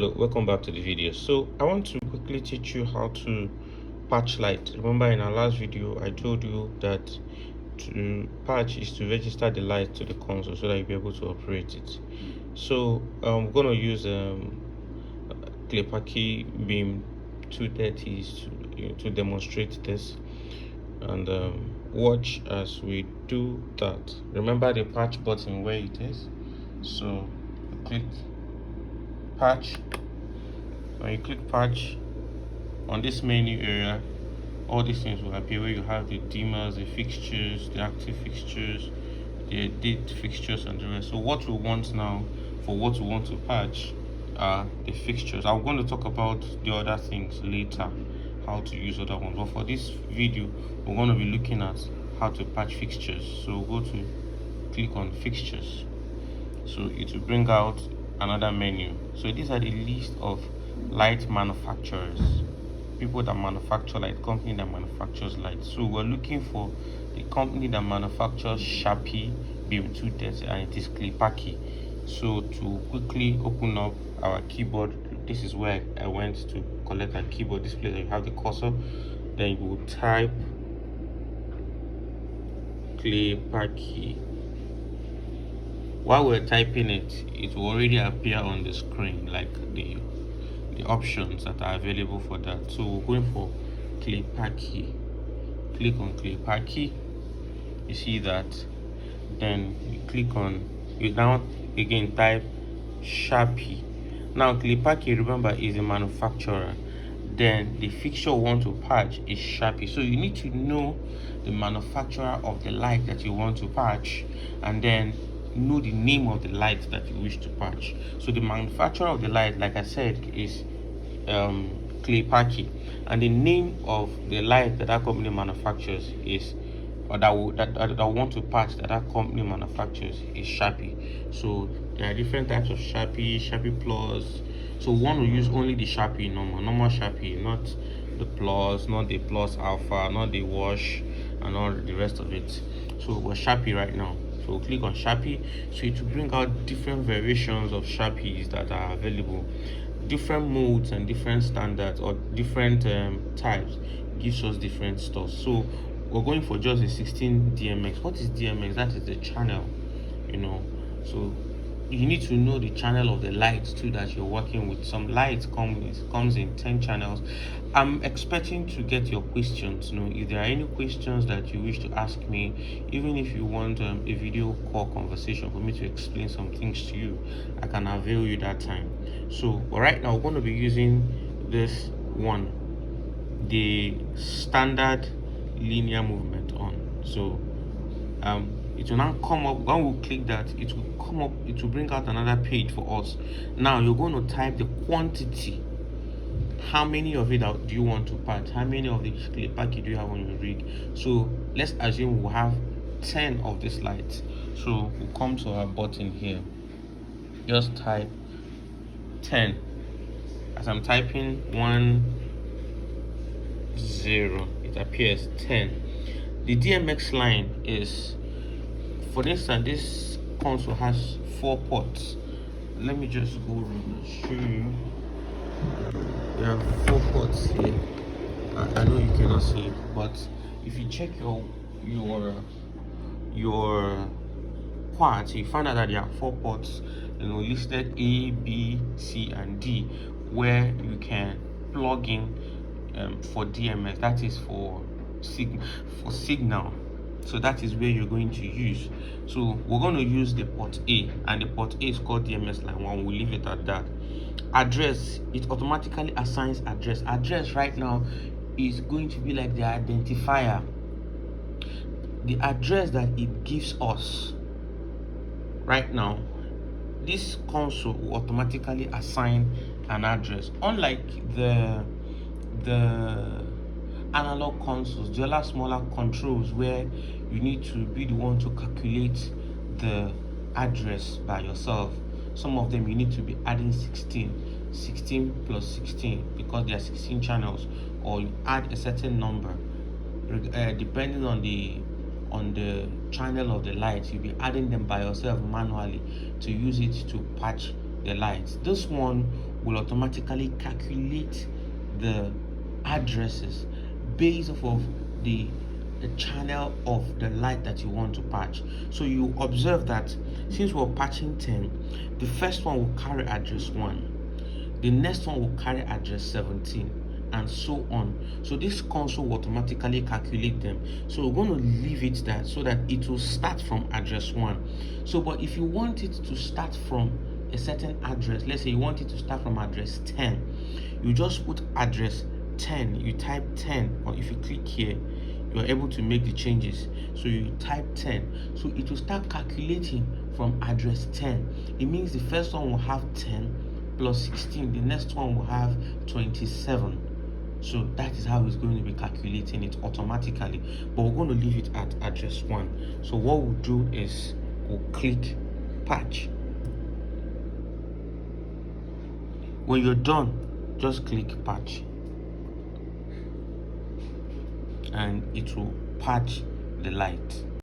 Hello, welcome back to the video. So I want to quickly teach you how to patch light. Remember in our last video I told you that to patch is to register the light to the console so that you'll be able to operate it. So I'm going to use Sharpy beam 230s to demonstrate this, and watch as we do that. Remember the patch button where it is, so click patch. When you click patch, on this menu area all these things will appear, where you have the dimmers, the fixtures, the active fixtures, the date fixtures, and the rest. So what we want now, for what we want to patch, are the fixtures. I'm going to talk about the other things later, how to use other ones, but for this video we're going to be looking at how to patch fixtures. So we'll go to click on fixtures, so it will bring out another menu. So these are the list of light manufacturers, people that manufacture light, company that manufactures light. So we're looking for the company that manufactures Sharpy beam 230, and it is Sharpy. So to quickly open up our keyboard, this is where I went to collect a keyboard display. That you have the cursor, then you will type Sharpy. While we're typing it, it will already appear on the screen, like the options that are available for that. So we're going for Sharpy. Click on Sharpy. You see that. Then you click on, you now again type Sharpy. Now Sharpy, remember, is a manufacturer. Then the fixture we want to patch is Sharpy. So you need to know the manufacturer of the light that you want to patch, and then know the name of the light that you wish to patch. So the manufacturer of the light, like I said, is Sharpy, and the name of the light that company manufactures is, or that want to patch that company manufactures, is Sharpy. So there are different types of Sharpy Plus. So one will use only the Sharpy, normal Sharpy, not the Plus, not the Plus Alpha, not the Wash, and all the rest of it. So we're Sharpy right now. So click on Sharpy. So it will bring out different variations of Sharpies that are available, different modes and different standards, or different types. Gives us different stuff. So we're going for just a 16 DMX. What is DMX? That is the channel, so you need to know the channel of the lights too that you're working with. Some lights comes in 10 channels. I'm expecting to get your questions. If there are any questions that you wish to ask me, even if you want a video call conversation for me to explain some things to you, I can avail you that time. So right now we're going to be using this one, the standard linear movement on. So it will now come up. When we click that, it will come up, it will bring out another page for us. Now you're going to type the quantity. How many of it do you want to patch? How many of the Sharpy do you have on your rig? So let's assume we'll have 10 of this light. So we'll come to our button here, just type 10. As I'm typing 10, it appears 10. The DMX line is, for instance, this console has 4 ports. Let me just go and show you. There are 4 ports here. I know you cannot see it, but if you check your parts, you find out that there are 4 ports, listed A, B, C, and D, where you can plug in for DMX. That is for signal. So that is where you're going to use. So we're going to use the port A, and the port A is called DMX line 1. We'll leave it at that. Address, it automatically assigns address. Address right now is going to be like the identifier, the address that it gives us. Right now, this console will automatically assign an address, unlike the analog consoles, the other smaller controls, where you need to be the one to calculate the address by yourself. Some of them you need to be adding 16 plus 16, because there are 16 channels, or you add a certain number depending on the channel of the light. You'll be adding them by yourself manually to use it to patch the lights. This one will automatically calculate the addresses based off of the channel of the light that you want to patch. So you observe that since we're patching 10, the first one will carry address 1, the next one will carry address 17, and so on. So this console will automatically calculate them. So we're going to leave it that so that it will start from address 1. So but if you want it to start from a certain address, let's say you want it to start from address 10, you just put address 10, you type 10, or if you click here, you are able to make the changes. So you type 10, so it will start calculating from address 10. It means the first one will have 10 plus 16, the next one will have 27. So that is how it's going to be calculating it automatically, but we're going to leave it at address 1. So what we'll do is we'll click patch. When you're done, just click patch and it will patch the light.